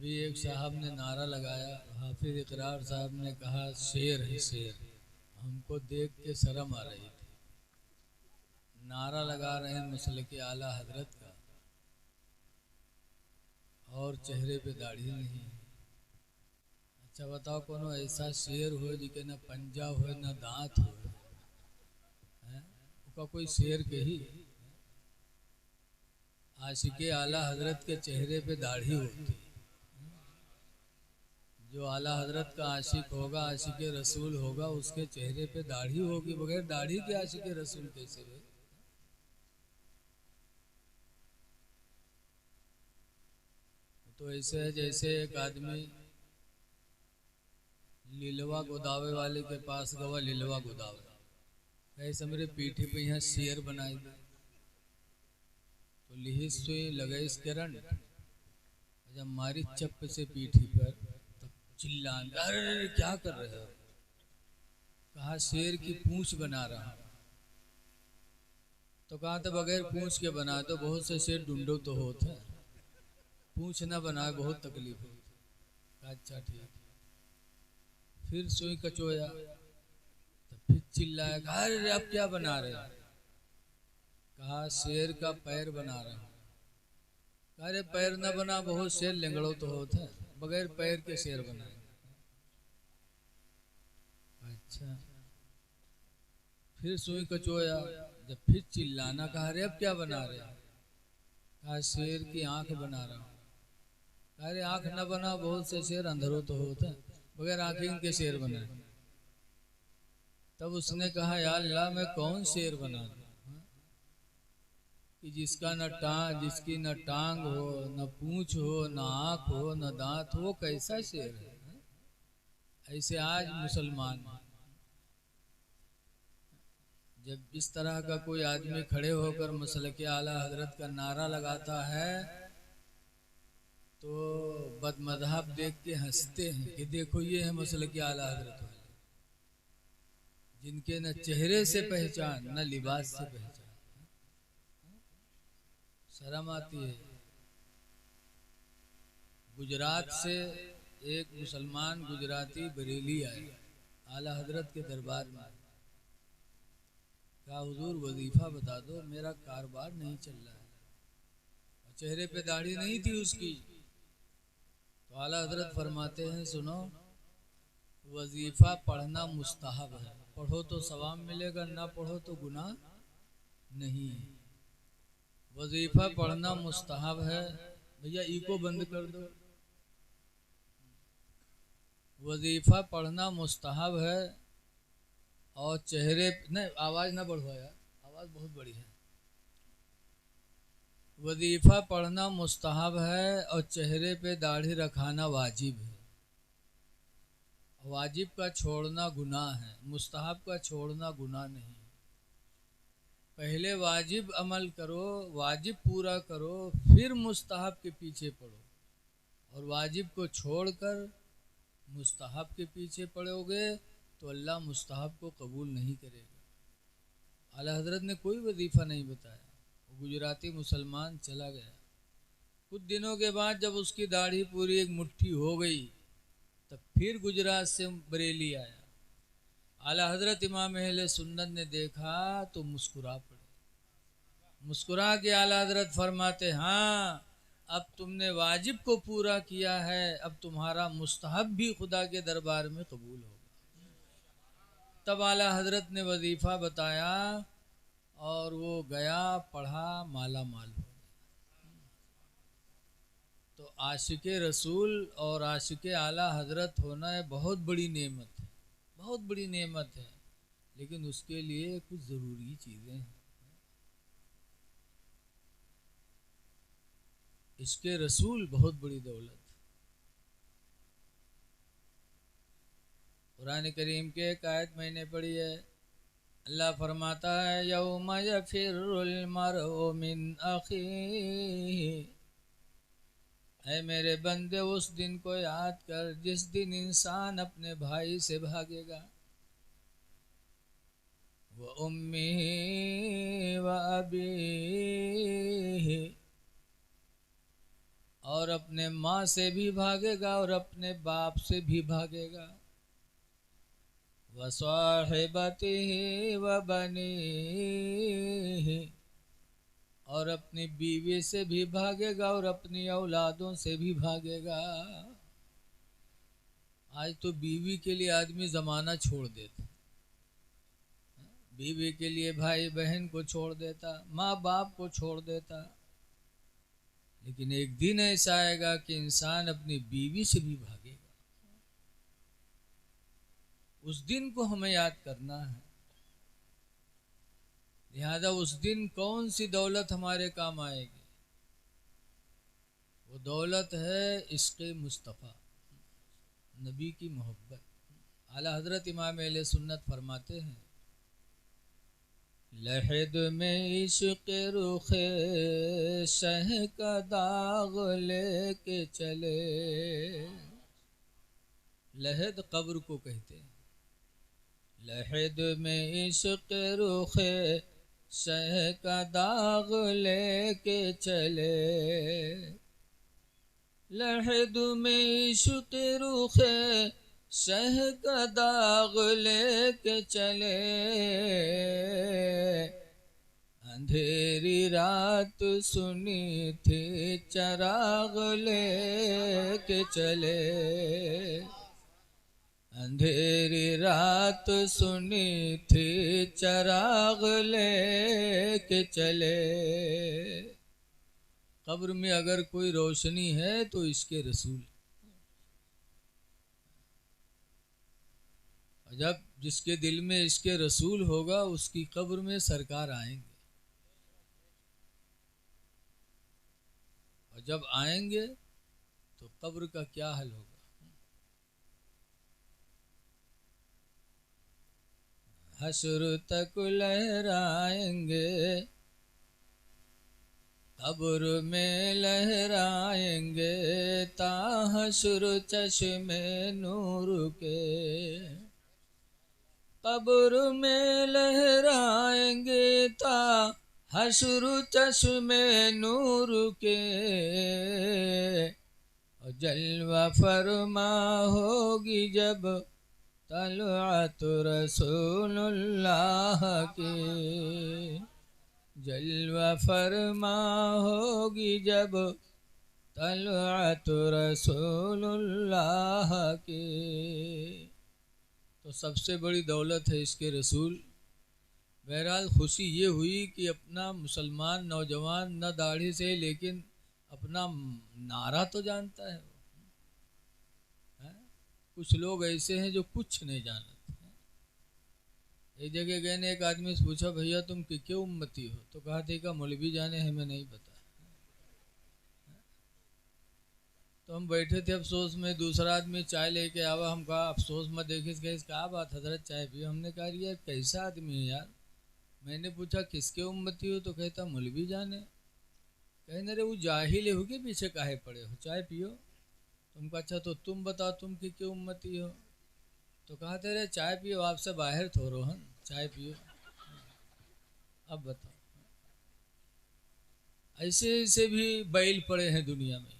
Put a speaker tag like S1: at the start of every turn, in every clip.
S1: अभी एक साहब ने नारा लगाया, हाफिज इकरार साहब ने कहा शेर है शेर। हमको देख के शर्म आ रही थी। नारा लगा रहे हैं मसले के आला हजरत का और चेहरे पे दाढ़ी नहीं। अच्छा बताओ, कोनो ऐसा शेर हो जिके न पंजा हो न दांत हो, उसका कोई शेर के ही। आशिके आला हजरत के चेहरे पे दाढ़ी होती। जो आला हजरत का आशिक होगा, आशिक रसूल होगा, उसके चेहरे पे दाढ़ी होगी। बगैर दाढ़ी के आशिक रसूल कैसे भाई? तो ऐसे है जैसे एक आदमी लीलवा गोदावे वाले के पास गवा, लीलवा गोदावे ऐसे मेरे पीठी पे यहाँ शेर बनाई दे तो लिहिस सुई लगे इस किरण। जब मारी चप्प से पीठी पर तब चिल्लान, अरे क्या कर रहे हो? कहा शेर की पूंछ बना रहा हूं। तो कहा था बगैर पूंछ के बना तो बहुत से शेर ढूंढो तो होता है, पूंछ ना बनाए बहुत तकलीफ होती। अच्छा ठीक। फिर सुई कचोया तो फिर चिल्लाया, अरे अब क्या बना रहे हो? कहा शेर का पैर बना रहा हूं। अरे पैर ना बना, बहुत शेर लेंगड़ो तो होता है, बगैर पैर के शेर बनाए। अच्छा फिर सुई कचोया, जब फिर चिल्लाना, कहा अरे अब क्या बना रहे? कहा शेर की आंख बना रहा हूं। अरे आंख न बना, बहुत से शेर अंधरो तो होता है, बगैर आंखें के शेर बनाए। तब उसने कहा या अल्लाह मैं कौन शेर बना दूं कि जिसका जिसकी न टांग हो, न पूंछ हो, न आंख हो, न दांत हो, कैसा शेर है? ऐसे आज मुसलमान जब इस तरह का कोई आदमी खड़े होकर मसलके आला हजरत का नारा लगाता है तो बदमज़हब देख के हंसते हैं कि देखो ये है मसलके आला हजरत वाले, जिनके न चेहरे से पहचान न लिबास से पहचान। शर्म आती है। गुजरात से एक मुसलमान गुजराती बरेली आए आला हजरत के दरबार में। कहा हुजूर वजीफा बता दो, मेरा कारोबार नहीं चल रहा है। और चेहरे पे दाढ़ी नहीं थी उसकी। तो आला हजरत फरमाते हैं सुनो, वजीफा पढ़ना मुस्तहब है, पढ़ो तो सवाब मिलेगा, ना पढ़ो तो गुनाह नहीं। वजीफा पढ़ना मुस्तहब है। भैया इको बंद कर दो। वजीफा पढ़ना मुस्तहब है और चेहरे नहीं, आवाज़ ना बढ़ो यार, आवाज़ बहुत बड़ी है। वजीफा पढ़ना मुस्तहब है और चेहरे पे दाढ़ी रखाना वाजिब है। वाजिब का छोड़ना गुनाह है, मुस्तहब का छोड़ना गुनाह नहीं। पहले वाजिब अमल करो, वाजिब पूरा करो, फिर मुस्तहब के पीछे पड़ो। और वाजिब को छोड़कर मुस्तहब के पीछे पड़ोगे तो अल्लाह मुस्तहब को कबूल नहीं करेगा। आला हजरत ने कोई वजीफ़ा नहीं बताया। वो गुजराती मुसलमान चला गया। कुछ दिनों के बाद जब उसकी दाढ़ी पूरी एक मुट्ठी हो गई तब फिर गुजरात से बरेली आया। आला हजरत इमाम अहले सुन्नत ने देखा तो मुस्कुरा पड़े। मुस्कुरा के आला हजरत फरमाते, हाँ अब तुमने वाजिब को पूरा किया है, अब तुम्हारा मुस्तहब भी खुदा के दरबार में कबूल होगा। तब आला हजरत ने वजीफ़ा बताया और वो गया, पढ़ा, माला माल हो। तो आशिक रसूल और आशिक आला हजरत होना बहुत बड़ी नेमत है, बहुत बड़ी नेमत है। लेकिन उसके लिए कुछ ज़रूरी चीज़ें हैं। इसके रसूल बहुत बड़ी दौलत। कुरान करीम के एक आयत मैंने पढ़ी है, अल्लाह फरमाता है यौम यफिरुल मरउ मिन अखीही, है मेरे बंदे उस दिन को याद कर जिस दिन इंसान अपने भाई से भागेगा। व उम्मीही व अबीही, और अपने माँ से भी भागेगा और अपने बाप से भी भागेगा। व स्वाहिबतिही व बनीही, और अपनी बीवी से भी भागेगा और अपनी औलादों से भी भागेगा। आज तो बीवी के लिए आदमी ज़माना छोड़ देता, बीवी के लिए भाई बहन को छोड़ देता, माँ बाप को छोड़ देता। लेकिन एक दिन ऐसा आएगा कि इंसान अपनी बीवी से भी भागेगा। उस दिन को हमें याद करना है। लिहाजा उस दिन कौन सी दौलत हमारे काम आएगी? वो दौलत है इश्क़ मुस्तफ़ा, नबी की मोहब्बत। आला हज़रत इमाम अहले सुन्नत फरमाते हैं, लहद में इश्क़ रुखे शह का दाग लेके चले। लहद कब्र को कहते हैं। लहद में इश्क़ रुखे शह का दाग लेके चले। लहद में इश्क़ रुखे शह का दाग लेके चले। अंधेरी रात सुनी थी चराग लेके चले। अंधेरी रात सुनी थी चराग लेके चले। कब्र में अगर कोई रोशनी है तो इसके रसूल। जब जिसके दिल में इसके रसूल होगा उसकी कब्र में सरकार आएंगे, और जब आएंगे तो कब्र का क्या हाल होगा। हश्र तक लहराएंगे, कब्र में लहराएंगे, ताहश्र चश्मे नूर के। कब्र में लहराएंगे ताहश्र चश्मे नूर के। और जलवा फरमा होगी जब तलअत रसूलुल्लाह की। जलवा फरमा होगी जब तलअत रसूलुल्लाह की। तो सबसे बड़ी दौलत है इसके रसूल। बहरहाल खुशी ये हुई कि अपना मुसलमान नौजवान न दाढ़ी से लेकिन अपना नारा तो जानता है। कुछ लोग ऐसे हैं जो कुछ नहीं जानते। एक जगह गए ने एक आदमी से पूछा, भैया तुम किसके उम्मती हो? तो कहा थे का मौलवी जाने, हमें नहीं पता। तो हम बैठे थे अफसोस में, दूसरा आदमी चाय लेके आवा। हम कहा अफसोस मत देखिए, क्या बात हजरत चाय पियो? हमने कहा यार कैसा आदमी है यार। मैंने पूछा किसके उम्मती हो? तो कहता मौलवी जाने। कहने रे वो जाहिल हो के पीछे काहे पड़े हो, चाय पियो। तुम कहा अच्छा तो तुम बताओ तुम किसके उम्मती हो? तो कहा तेरे चाय पियो, आपसे बाहर थोरो हन, चाय पियो। अब बताओ, ऐसे ऐसे भी बैल पड़े हैं दुनिया में।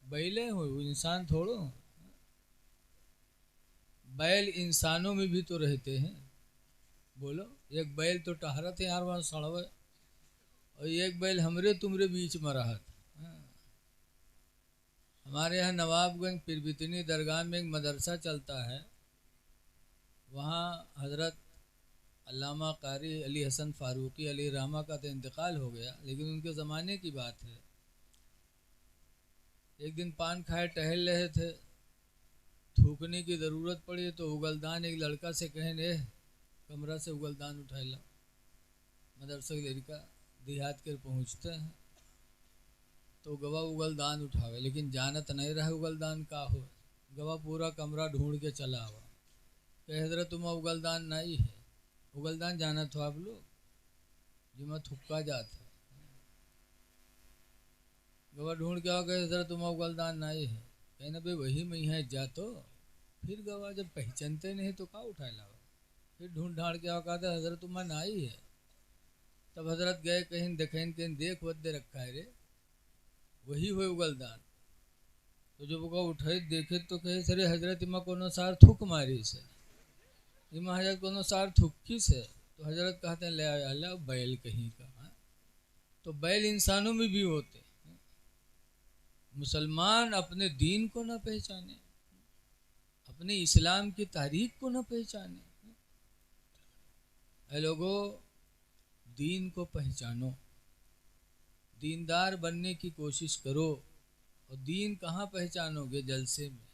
S1: बैले हो, इंसान थोड़ो। बैल इंसानों में भी तो रहते हैं। बोलो, एक बैल तो टहरा थे यार वहाँ सड़वे, और एक बैल हमरे तुमरे बीच में रहा था। हमारे यहाँ नवाबगंज पीरबितनी दरगाह में एक मदरसा चलता है। वहाँ हज़रत अल्लामा कारी अली हसन फ़ारूक़ी अली रहमा का तो इंतकाल हो गया, लेकिन उनके ज़माने की बात है। एक दिन पान खाए टहल रहे थे, थूकने की ज़रूरत पड़ी तो उगलदान एक लड़का से कहे कमरा से उगलदान उठा ला। मदरसा के लड़का देहात कर पहुँचते हैं तो गवा उगलदान उठावे, लेकिन जानत नहीं रहे उगलदान का हो। गवा पूरा कमरा ढूंढ के चला हुआ। कह हजरत तुम उगलदान नहीं है। उगलदान जानत हो आप लोग, जिमा थुक्का जाता। गवा ढूंढ के आओ, कहे हजरत तुम उगलदान नहीं है। कहना भाई वही मैं है जा। तो फिर गवा जब पहचानते नहीं तो का उठा लावा। फिर ढूंढ ढाड़ के आओ, कहते हजरत तुम नहीं है। तब हजरत गए कहीं देखें, कहीं देख वद दे रखा है रे। वही हुए उगलदान। तो जब वो उठे देखे तो कहे सरे हजरत इमा कोनो सार थूक मारी से, इमा हजरत कोनो सार थुक्की से। तो हजरत कहते हैं ले अल्लाह बैल कहीं का। तो बैल इंसानों में भी होते। मुसलमान अपने दीन को न पहचाने, अपने इस्लाम की तारीख को न पहचाने। ऐ लोगों, दीन को पहचानो, दीनदार बनने की कोशिश करो। और दीन कहाँ पहचानोगे? जलसे में।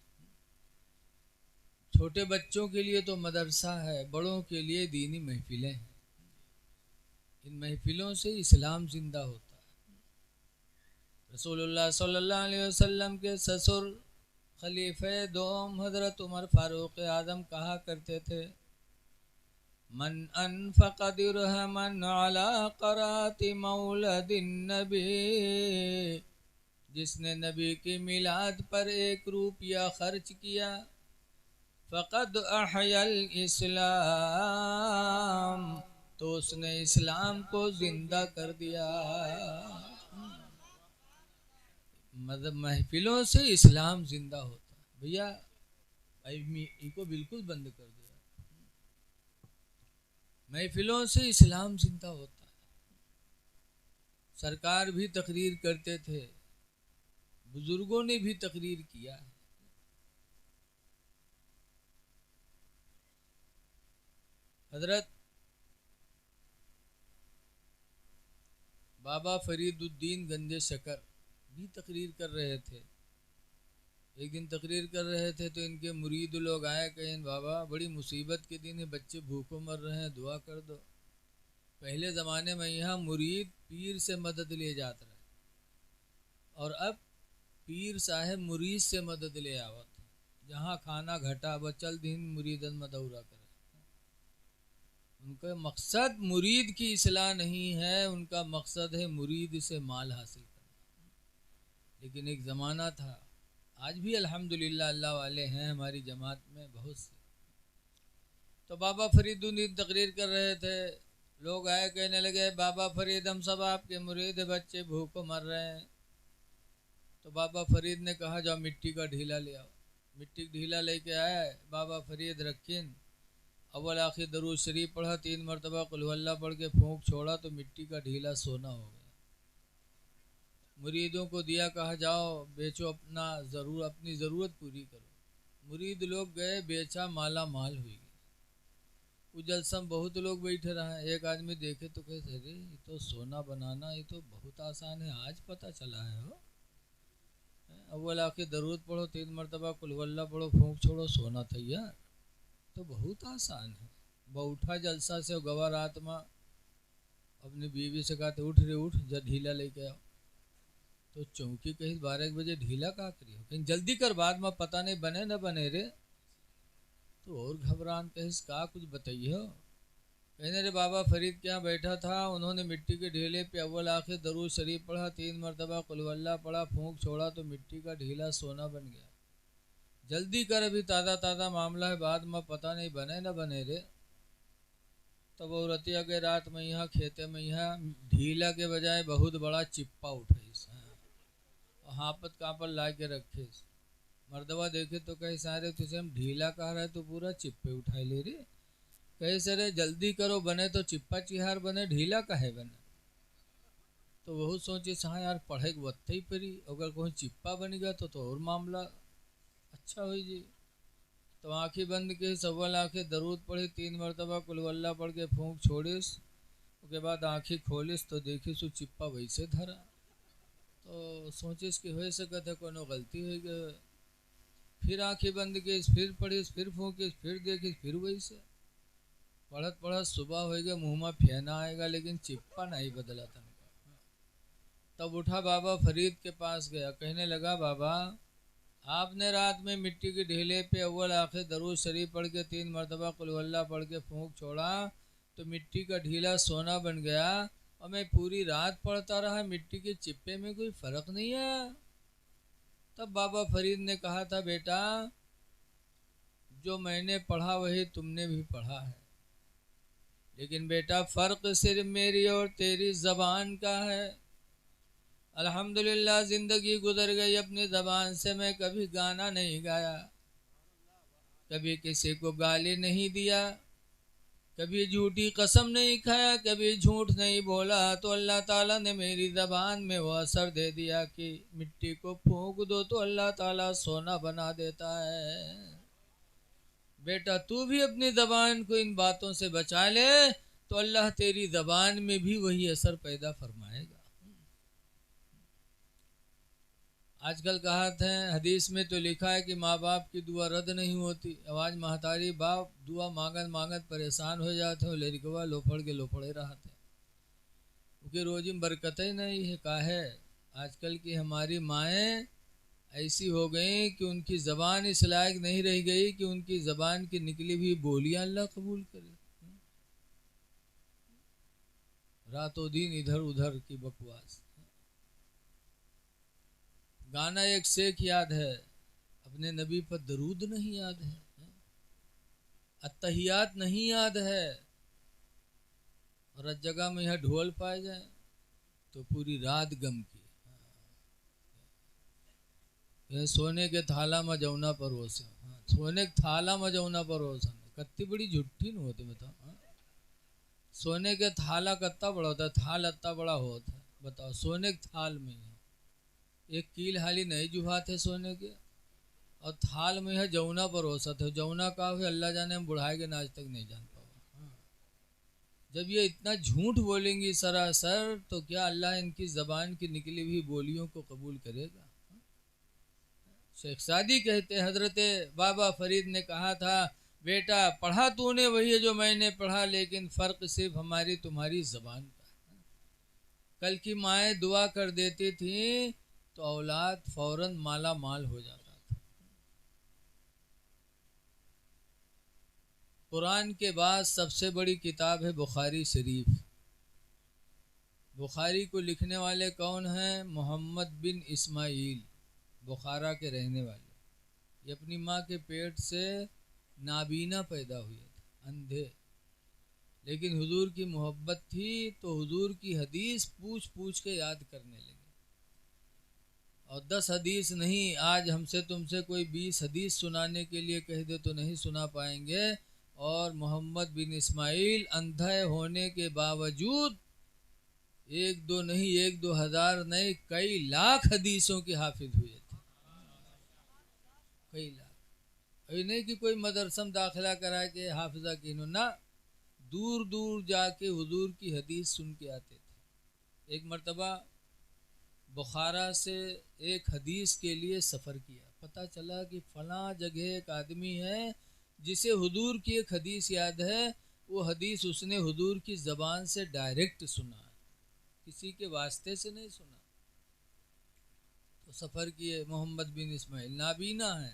S1: छोटे बच्चों के लिए तो मदरसा है, बड़ों के लिए दीनी महफिलें हैं। इन महफिलों से इस्लाम जिंदा होता है। रसूलुल्लाह सल्लल्लाहु अलैहि वसल्लम के ससुर खलीफे दोम हजरत उमर फारूक आजम कहा करते थे, मन अनफक़ दिरहमन अला क़राति मौलदिन नबी, जिसने नबी की मिलाद पर 1 रुपया खर्च किया, फ़क़द अहयल इस्लाम, तो उसने इस्लाम को जिंदा कर दिया। मतलब महफिलों से इस्लाम जिंदा होता है। भैया इनको बिल्कुल बंद कर दिया। महफिलों से इस्लाम जिंदा होता है। सरकार भी तकरीर करते थे, बुजुर्गों ने भी तकरीर किया है। हजरत बाबा फरीदुद्दीन गंजे शकर भी तकरीर कर रहे थे। एक दिन तकरीर कर रहे थे तो इनके मुरीद लोग आए, कहें बाबा बड़ी मुसीबत के दिन है, बच्चे भूखों मर रहे हैं, दुआ कर दो। पहले ज़माने में यहाँ मुरीद पीर से मदद ले जाते रहे, और अब पीर साहेब मुरीद से मदद ले आवत। जहाँ खाना घटा बचल दिन मुरीदन मदौरा करे। उनका मकसद मुरीद की इस्लाह नहीं है, उनका मकसद है मुरीद से माल हासिल करना। लेकिन एक ज़माना था, आज भी अल्हम्दुलिल्लाह अल्लाह वाले हैं हमारी जमात में बहुत से। तो बाबा फरीदुद्दीन तकरीर कर रहे थे, लोग आए, कहने लगे बाबा फरीद हम सब आपके मुरीद, बच्चे भूखों मर रहे हैं। तो बाबा फरीद ने कहा जाओ मिट्टी का ढीला ले आओ। मिट्टी का ढीला लेके आया, बाबा फरीद रखीन, अव्वल आखिर दरूद शरीफ पढ़ा, 3 मरतबा कुल हुवल्लाह पढ़ के फूंक छोड़ा तो मिट्टी का ढीला सोना हो गया। मुरीदों को दिया, कहा जाओ बेचो, अपनी ज़रूरत पूरी करो। मुरीद लोग गए, बेचा, माला माल हुई गए। उस जलसा में बहुत लोग बैठे रहे। एक आदमी देखे तो कहे अरे ये तो सोना बनाना ये तो बहुत आसान है, आज पता चला है हो। अव्वल आखिर दरूद पढ़ो, 3 मरतबा कुल हुवल्लाह पढ़ो, फूंक छोड़ो, सोना तैयार। तो बहुत आसान है। वह उठा जलसा से, गवार आत्मा अपनी बीवी से कहा उठ रे उठ, जा ढीला लेके आओ। तो चौकी कही 12 बजे ढीला का करियो, कहीं जल्दी कर, बाद में पता नहीं बने न बने रे। तो और घबरान कहिस का कुछ बताइए। कहने रे बाबा फरीद के यहाँ बैठा था, उन्होंने मिट्टी के ढीले पे अव्वल आखिर दरूद शरीफ पढ़ा, 3 मरतबा कुल हुवल्लाह पढ़ा, फूंक छोड़ा तो मिट्टी का ढीला सोना बन गया। जल्दी कर, अभी ताज़ा ताज़ा मामला है, बाद में पता नहीं बने न बने रे। तब वो रतिया के रात में यहाँ खेते में यहाँ ढीला के बजाय बहुत बड़ा चिप्पा उठे, हापत कापड़ ला के रखे। मर्दवा देखे तो कहे सारे तुझे हम ढीला कह रहे तो पूरा चिप्पे उठाए ले रे। कहे सरे जल्दी करो, बने तो चिप्पा चिहार बने, ढीला कहे बने। तो बहुत सोचे हाँ यार पढ़े वत्ते ही परी, अगर कोई चिप्पा बन गया तो और मामला अच्छा हो जी। तो आँखें बंद के सवाल आँखें दरूद पढ़ी, 3 मरतबा कुल हुवल्लाह पढ़ के फूंक छोड़िस। उसके बाद आँखें खोलिस तो देखिस वो चिप्पा वैसे धरा। तो सोचिस कि हो सकता कोनो गलती हो गई। फिर आँखें बंद के फिर पढ़िस, फिर फूकिस, फिर देखिस, फिर वैसे। पढ़त पढ़त सुबह हो गया, मुँह में फेना आएगा लेकिन चिप्पा नहीं बदला था। तब उठा बाबा फरीद के पास गया, कहने लगा बाबा आपने रात में मिट्टी के ढीले पे अव्वल आखिर दरूद शरीफ पढ़ के 3 मरतबा कुल हुवल्लाह पढ़ के फूंक छोड़ा तो मिट्टी का ढीला सोना बन गया, और मैं पूरी रात पढ़ता रहा, मिट्टी के चिप्पे में कोई फर्क नहीं है। तब बाबा फरीद ने कहा था बेटा जो मैंने पढ़ा वही तुमने भी पढ़ा है, लेकिन बेटा फर्क सिर्फ मेरी और तेरी जबान का है। अल्हम्दुलिल्लाह ज़िंदगी गुजर गई, अपनी ज़बान से मैं कभी गाना नहीं गाया, कभी किसी को गाली नहीं दिया, कभी झूठी कसम नहीं खाया, कभी झूठ नहीं बोला। तो अल्लाह ताला ने मेरी ज़बान में वो असर दे दिया कि मिट्टी को फूंक दो तो अल्लाह ताला सोना बना देता है। बेटा तू भी अपनी ज़बान को इन बातों से बचा ले तो अल्लाह तेरी ज़बान में भी वही असर पैदा फरमाएगा। आजकल कहावत है, हदीस में तो लिखा है कि माँ बाप की दुआ रद्द नहीं होती। आवाज महतारी बाप दुआ मांगत मांगत परेशान हो जाते हो, लड़कवा लोफड़ के लोफड़े रहते क्योंकि रोजी बरकत ही नहीं है। का है आजकल की हमारी माएँ ऐसी हो गई कि उनकी ज़बान इस लायक नहीं रह गई कि उनकी ज़बान की निकली हुई बोलियां अल्लाह कबूल करे। रातों दिन इधर उधर की बकवास। गाना एक शेख याद है, अपने नबी पर दरूद नहीं याद है, अत्तहियात नहीं याद है, और हर जगह में यह ढोल पाए जाए तो पूरी रात गम की। यह सोने के थाला में जौना परोस, सोने के थाला में जौना परोस कत्ती बड़ी झुट्ठी न होती बताओ। सोने के थाला कत्ता बड़ा होता है, थाल अत्ता बड़ा होता है, बताओ सोने के थाल में एक कील हाली नहीं जुहाते सोने के, और थाल में है जौना परोसा था। जौना का है अल्लाह जाने, हम बुढ़ाए के आज तक नहीं जान पाओ। जब ये इतना झूठ बोलेंगी सरासर तो क्या अल्लाह इनकी ज़बान की निकली हुई बोलियों को कबूल करेगा? शेख सादी कहते, हजरत बाबा फरीद ने कहा था, बेटा पढ़ा तूने वही है जो मैंने पढ़ा, लेकिन फ़र्क सिर्फ हमारी तुम्हारी ज़बान का है। कल की माएँ दुआ कर देती थी तो औलाद फौरन माला माल हो जाता था। कुरान के बाद सबसे बड़ी किताब है बुखारी शरीफ। बुखारी को लिखने वाले कौन हैं? मोहम्मद बिन इस्माइल, बुखारा के रहने वाले। ये अपनी माँ के पेट से नाबीना पैदा हुए थे, अंधे, लेकिन हुजूर की मोहब्बत थी तो हुजूर की हदीस पूछ पूछ के याद करने लगे। और 10 हदीस नहीं, आज हमसे तुमसे कोई 20 हदीस सुनाने के लिए कह दे तो नहीं सुना पाएंगे। और मोहम्मद बिन इस्माइल अंधे होने के बावजूद एक दो नहीं, एक दो हजार नहीं, कई लाख हदीसों के हाफिज हुए थे, कई लाख। अभी नहीं कि कोई मदरसम दाखिला करा के हाफिजा की ना, दूर दूर जाके हुजूर की हदीस सुन के आते थे। एक मर्तबा बुखारा से एक हदीस के लिए सफ़र किया, पता चला कि फला जगह एक आदमी है जिसे हुजूर की एक हदीस याद है, वो हदीस उसने हुजूर की ज़बान से डायरेक्ट सुना, किसी के वास्ते से नहीं सुना। तो सफ़र किए, मोहम्मद बिन इस्माइल नाबीना है,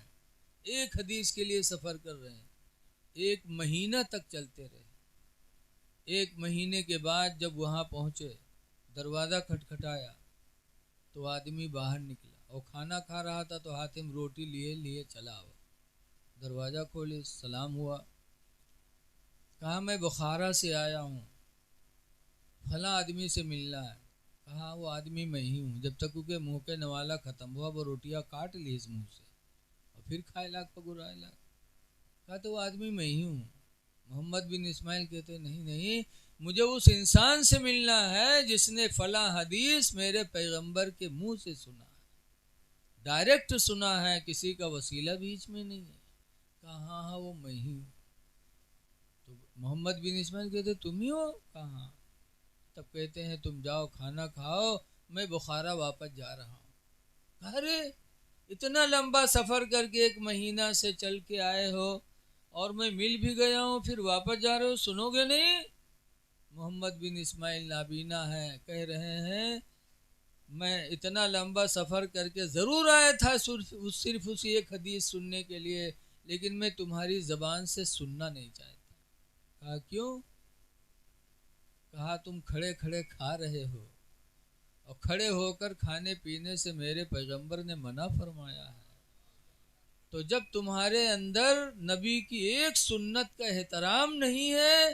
S1: एक हदीस के लिए सफ़र कर रहे हैं, 1 महीना तक चलते रहे। 1 महीने के बाद जब वहाँ पहुँचे, दरवाज़ा खटखटाया तो आदमी बाहर निकला और खाना खा रहा था, तो हाथ में रोटी लिए लिए चला हुआ। दरवाज़ा खोले, सलाम हुआ, कहा मैं बुखारा से आया हूँ, फला आदमी से मिलना है। कहा वो आदमी मैं ही हूँ। जब तक उसके मुँह के नवाला ख़त्म हुआ, वो रोटियाँ काट ली इस मुँह से और फिर खाए लाग पगुराए लाग। कहा तो वो आदमी मैं ही हूँ। मोहम्मद बिन इस्माइल कहते नहीं नहीं, मुझे उस इंसान से मिलना है जिसने फला हदीस मेरे पैगंबर के मुंह से सुना है, डायरेक्ट सुना है, किसी का वसीला बीच में नहीं है। कहा हाँ हाँ वो मैं ही हूँ। तो मोहम्मद बिन इस्माइल कहते तुम ही हो? कहा। तब कहते हैं तुम जाओ खाना खाओ, मैं बुखारा वापस जा रहा हूँ। अरे इतना लंबा सफ़र करके 1 महीना से चल के आए हो और मैं मिल भी गया हूँ, फिर वापस जा रहे हो, सुनोगे नहीं? मोहम्मद बिन इस्माइल नाबीना है, कह रहे हैं मैं इतना लंबा सफ़र करके ज़रूर आया था सिर्फ उसी एक हदीस सुनने के लिए, लेकिन मैं तुम्हारी ज़बान से सुनना नहीं चाहता। कहा क्यों? कहा तुम खड़े खड़े खा रहे हो और खड़े होकर खाने पीने से मेरे पैगंबर ने मना फरमाया है। तो जब तुम्हारे अंदर नबी की एक सुन्नत का एहतराम नहीं है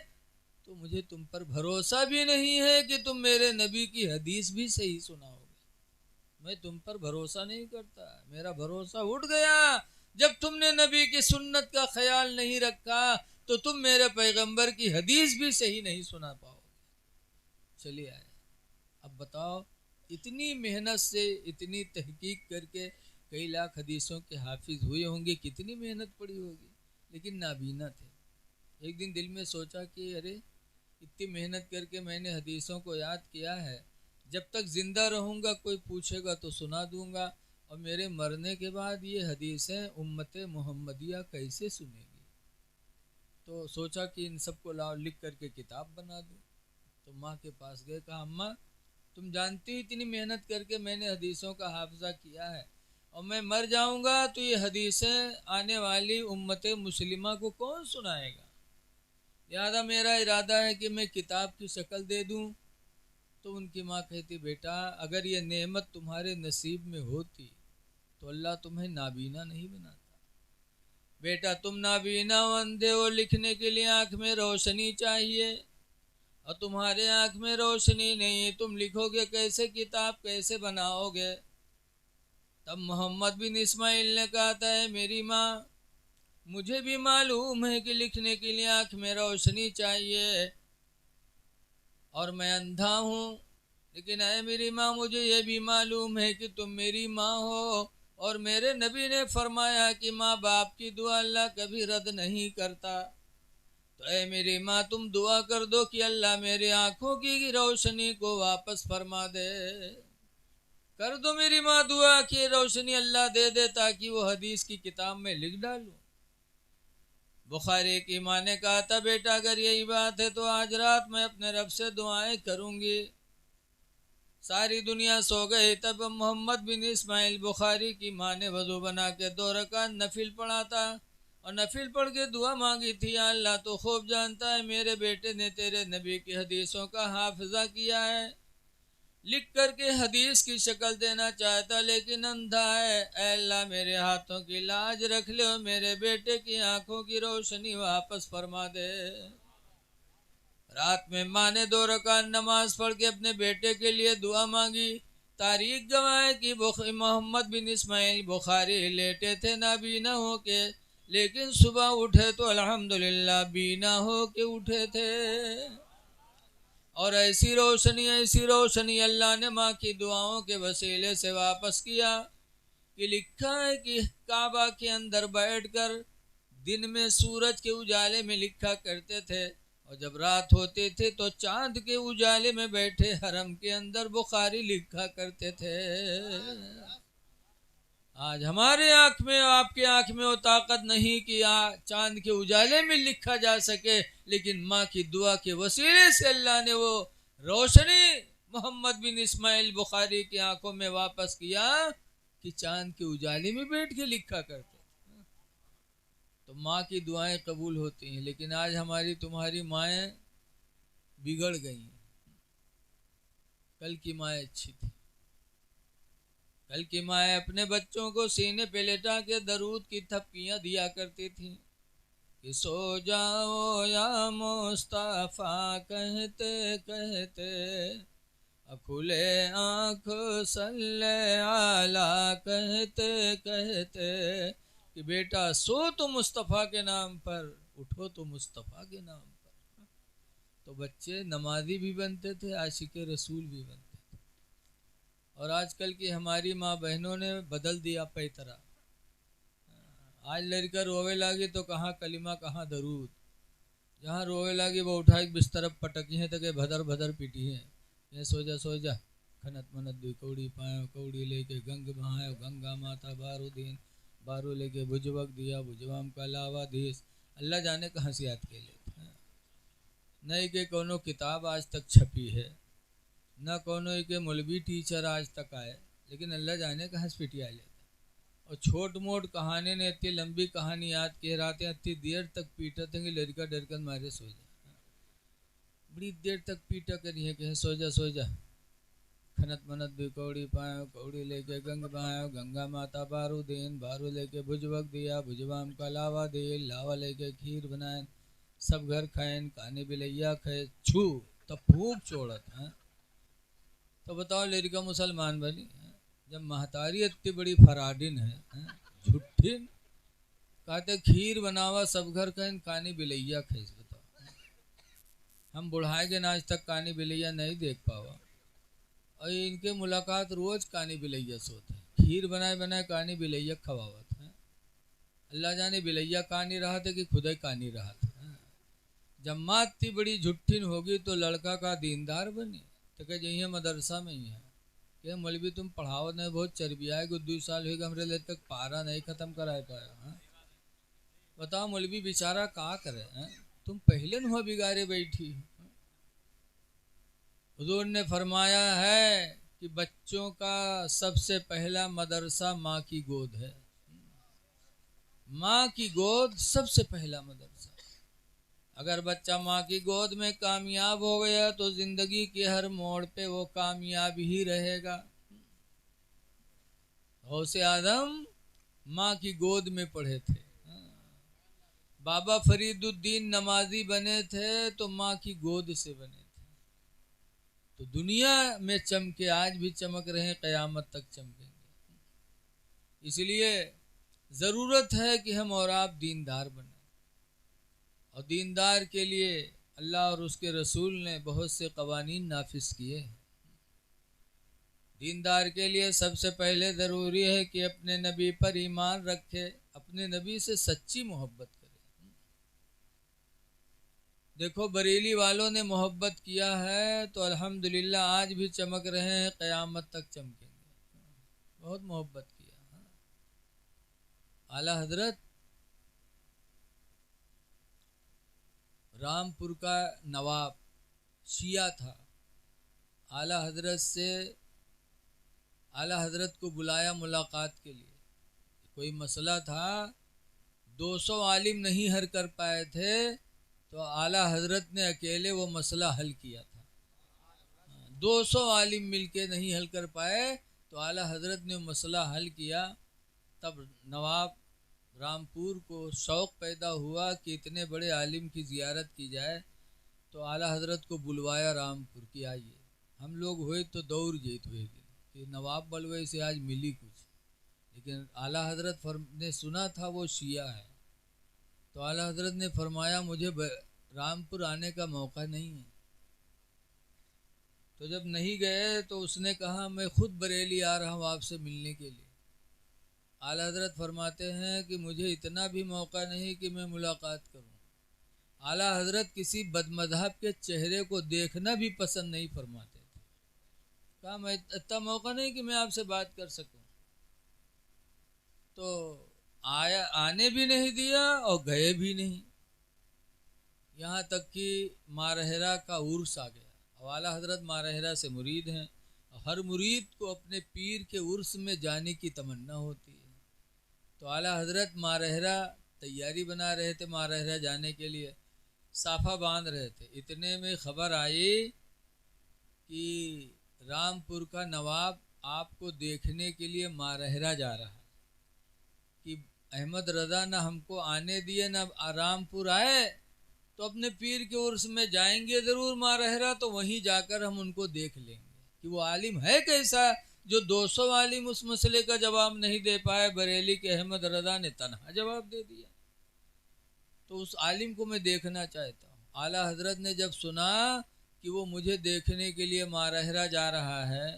S1: तो मुझे तुम पर भरोसा भी नहीं है कि तुम मेरे नबी की हदीस भी सही सुनाओगे। मैं तुम पर भरोसा नहीं करता, मेरा भरोसा उठ गया जब तुमने नबी की सुन्नत का ख्याल नहीं रखा, तो तुम मेरे पैगंबर की हदीस भी सही नहीं सुना पाओगे। चलिए आए, अब बताओ, इतनी मेहनत से, इतनी तहकीक करके कई लाख हदीसों के हाफिज हुए होंगे, कितनी मेहनत पड़ी होगी, लेकिन नाबीना थे। एक दिन दिल में सोचा कि अरे इतनी मेहनत करके मैंने हदीसों को याद किया है, जब तक ज़िंदा रहूँगा कोई पूछेगा तो सुना दूँगा, और मेरे मरने के बाद ये हदीसें उम्मत मोहम्मदिया कैसे सुनेगी। तो सोचा कि इन सबको लाओ लिख करके किताब बना दूँ। तो माँ के पास गए, कहा अम्मा तुम जानती हो इतनी मेहनत करके मैंने हदीसों का हाफजा किया है, और मैं मर जाऊँगा तो ये हदीसें आने वाली उम्मत मुस्लिमा को कौन सुनाएगा। लिहाजा मेरा इरादा है कि मैं किताब की शक्ल दे दूं। तो उनकी माँ कहती, बेटा अगर ये नेमत तुम्हारे नसीब में होती तो अल्लाह तुम्हें नाबीना नहीं बनाता। बेटा तुम नाबीना हो, अंधे हो, लिखने के लिए आँख में रोशनी चाहिए, और तुम्हारे आँख में रोशनी नहीं, तुम लिखोगे कैसे, किताब कैसे बनाओगे। तब मोहम्मद बिन इस्माइल ने कहा था, मेरी माँ मुझे भी मालूम है कि लिखने के लिए आँख में रोशनी चाहिए और मैं अंधा हूँ, लेकिन ऐ मेरी माँ मुझे ये भी मालूम है कि तुम मेरी माँ हो, और मेरे नबी ने फरमाया कि माँ बाप की दुआ अल्लाह कभी रद्द नहीं करता। तो ऐ मेरी माँ तुम दुआ कर दो कि अल्लाह मेरी आँखों की रोशनी को वापस फरमा दे। कर दो मेरी माँ दुआ कि रोशनी अल्लाह दे दे, ताकि वो हदीस की किताब में लिख डालूं। बुखारी की माँ ने कहा था, बेटा अगर यही बात है तो आज रात मैं अपने रब से दुआएं करूंगी। सारी दुनिया सो गई, तब मोहम्मद बिन इस्माइल बुखारी की माँ ने वजू बना के 2 रकात नफिल पढ़ा था, और नफिल पढ़ के दुआ मांगी थी, अल्लाह तो खूब जानता है मेरे बेटे ने तेरे नबी की हदीसों का हाफिजा किया है, लिख करके हदीस की शक्ल देना चाहता लेकिन अंधा है। अल्लाह मेरे हाथों की लाज रख ले, मेरे बेटे की आंखों की रोशनी वापस फरमा दे। रात में माँ ने 2 रकात नमाज पढ़ के अपने बेटे के लिए दुआ मांगी। तारीख गवाह कि मोहम्मद बिन इस्माइल बुखारी लेटे थे नाबीना हो के, लेकिन सुबह उठे तो अल्हम्दुलिल्लाह बीना हो के उठे थे। और ऐसी रोशनी अल्लाह ने माँ की दुआओं के वसीले से वापस किया कि लिखा है कि काबा के अंदर बैठकर दिन में सूरज के उजाले में लिखा करते थे, और जब रात होती थी तो चांद के उजाले में बैठे हरम के अंदर बुखारी लिखा करते थे। आज हमारे आंख में, आपके आंख में वो ताकत नहीं कि चांद के उजाले में लिखा जा सके, लेकिन माँ की दुआ के वसीले से अल्लाह ने वो रोशनी मोहम्मद बिन इस्माइल बुखारी की आंखों में वापस किया कि चांद के उजाले में बैठ के लिखा करते। तो माँ की दुआएं कबूल होती हैं, लेकिन आज हमारी तुम्हारी माएँ बिगड़ गई हैं। कल की माएँ अच्छी थी। कल की माएँ अपने बच्चों को सीने पे लेटा के दरूद की थपकियाँ दिया करती थी कि सो जाओ या मुस्तफा कहते कहते, खुले आँख सल्ले आला कहते कहते, कि बेटा सो तो मुस्तफ़ा के नाम पर, उठो तो मुस्तफ़ा के नाम पर। तो बच्चे नमाजी भी बनते थे, आशिक रसूल भी बनते थे। और आजकल की हमारी माँ बहनों ने बदल दिया पैतरा। आज लड़का रोवे लागी तो कहाँ कलिमा कहाँ दरूद, जहाँ रोवे लागी वो उठा के बिस्तर पटकी है तो के भदर भदर पीटी है, ये सो जा खनत मनत दुई कौड़ी पायो, कौड़ी लेके गंग बहायो, गंगा माता बारू दीन, बारू लेके भुजवक दिया, भुजवाम का लावा धीस। अल्लाह जाने कहाँ से याद के लेते हैं। नहीं के कोनो किताब आज तक छपी है, न कोनो के मौलवी टीचर आज तक आए, लेकिन अल्लाह जाने कहाँ से पिटिया लेते। और छोट मोट कहानी ने इतनी लंबी कहानी याद के रातें इतनी देर तक पीटा थे कि लड़का डरकर मारे सो जाए। बड़ी देर तक पीटा करिए कि सो जा खनत मनत भी कौड़ी पायो, कौड़ी लेके गंग बहायो, गंगा माता बारू दीन, बारू लेके भुजवक दिया, भुजवाम का लावा दे, लावा लेके खीर बनाए, सब घर खाएन, काने बिलैया खाए, छू तब फूक छोड़त है। तो बताओ लड़का मुसलमान बनी है। जब महतारी इतनी बड़ी फराडिन है, झुट्ठिन, कहते खीर बनावा सब घर कहीं कानी बिलैया खेस। बताओ, हम बुढ़ाए के आज तक कानी बिलैया नहीं देख पावा, और इनके मुलाकात रोज कानी बिलैया से होते हैं। खीर बनाए बनाए कानी बिलैया खवावत है। अल्लाह जाने बिलैया कहानी रहा था कि खुदा ही कहानी रहा था। जब माँ इतनी बड़ी झुट्ठिन होगी तो लड़का का दीनदार बनी, तो कह यही मदरसा में ही है कि मौलवी तुम पढ़ाओ नहीं, बहुत चर्बिया है, 2 साल हुए हमरे ले तक पारा नहीं खत्म करा पाया है। बताओ मौलवी बेचारा का करे है? तुम पहले न हुआ बिगाड़े बैठी। हुजूर ने फरमाया है कि बच्चों का सबसे पहला मदरसा माँ की गोद है। माँ की गोद सबसे पहला मदरसा। अगर बच्चा माँ की गोद में कामयाब हो गया तो जिंदगी के हर मोड़ पे वो कामयाब ही रहेगा। गौसे आदम माँ की गोद में पढ़े थे, बाबा फरीदुद्दीन नमाजी बने थे तो माँ की गोद से बने थे। तो दुनिया में चमके, आज भी चमक रहे हैं, कयामत तक चमकेंगे। इसलिए ज़रूरत है कि हम और आप दीनदार बने, और दीनदार के लिए अल्लाह और उसके रसूल ने बहुत से कवानीन नाफिज किए। दीनदार के लिए सबसे पहले ज़रूरी है कि अपने नबी पर ईमान रखे, अपने नबी से सच्ची मोहब्बत करे। देखो बरेली वालों ने मोहब्बत किया है तो अल्हम्दुलिल्लाह आज भी चमक रहे हैं, क़यामत तक चमकेंगे। बहुत मोहब्बत किया। आला हजरत रामपुर का नवाब शिया था। आला हजरत को बुलाया मुलाकात के लिए। कोई मसला था, 200 आलिम नहीं हल कर पाए थे, तो आला हजरत ने अकेले वो मसला हल किया था। 200 आलिम मिलके नहीं हल कर पाए तो आला हजरत ने मसला हल किया। तब नवाब रामपुर को शौक़ पैदा हुआ कि इतने बड़े आलिम की ज़ियारत की जाए, तो आला हजरत को बुलवाया रामपुर की, आइए। हम लोग हुए तो दौड़ जीत हुए कि नवाब बलवे से आज मिली कुछ, लेकिन आला हजरत ने सुना था वो शिया है, तो आला हजरत ने फरमाया मुझे रामपुर आने का मौका नहीं है। तो जब नहीं गए तो उसने कहा मैं खुद बरेली आ रहा हूँ आपसे मिलने के लिए। आला हजरत फरमाते हैं कि मुझे इतना भी मौका नहीं कि मैं मुलाकात करूँ। आला हजरत किसी बदमज़हब के चेहरे को देखना भी पसंद नहीं फरमाते थे। कहा मैं इतना मौका नहीं कि मैं आपसे बात कर सकूं। तो आने भी नहीं दिया और गए भी नहीं। यहाँ तक कि मारहरा का उर्स आ गया। और आला हजरत मारहरा से मुरीद हैं, हर मुरीद को अपने पीर के उर्स में जाने की तमन्ना होती है। तो आला हजरत मारहरा तैयारी बना रहे थे, मारहरा जाने के लिए साफा बांध रहे थे। इतने में खबर आई कि रामपुर का नवाब आपको देखने के लिए मारहरा जा रहा है, कि अहमद रज़ा ना हमको आने दिए ना रामपुर आए, तो अपने पीर के उर्स में जाएंगे ज़रूर मारहरा, तो वहीं जाकर हम उनको देख लेंगे कि वो आलिम है कैसा जो 200 आलिम उस मसले का जवाब नहीं दे पाए, बरेली के अहमद रज़ा ने तन्हा जवाब दे दिया। तो उस आलिम को मैं देखना चाहता हूँ। आला हजरत ने जब सुना कि वो मुझे देखने के लिए मारहरा जा रहा है,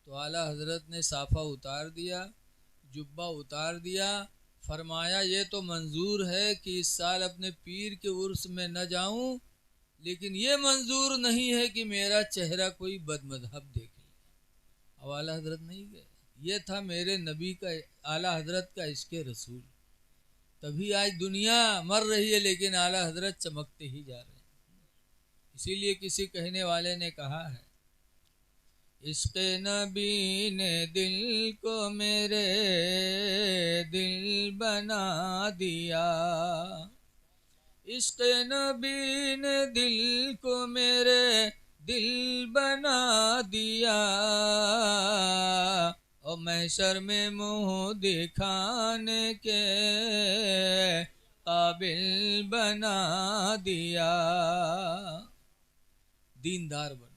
S1: तो आला हजरत ने साफ़ा उतार दिया, जुब्बा उतार दिया, फरमाया ये तो मंजूर है कि इस साल अपने पीर के उर्स में न जाऊं, लेकिन ये मंजूर नहीं है कि मेरा चेहरा कोई बदमज़हब देख ले। अब आला हजरत नहीं गए। ये था मेरे नबी का, आला हजरत का इश्क़ रसूल। तभी आज दुनिया मर रही है, लेकिन आला हजरत चमकते ही जा रहे हैं। इसीलिए किसी कहने वाले ने कहा है, इश्क़ नबी ने दिल को मेरे दिल बना दिया, इश्क़ नबी ने दिल को मेरे दिल बना दिया, और महशर में मुँह दिखाने के काबिल बना दिया। दीनदार बना।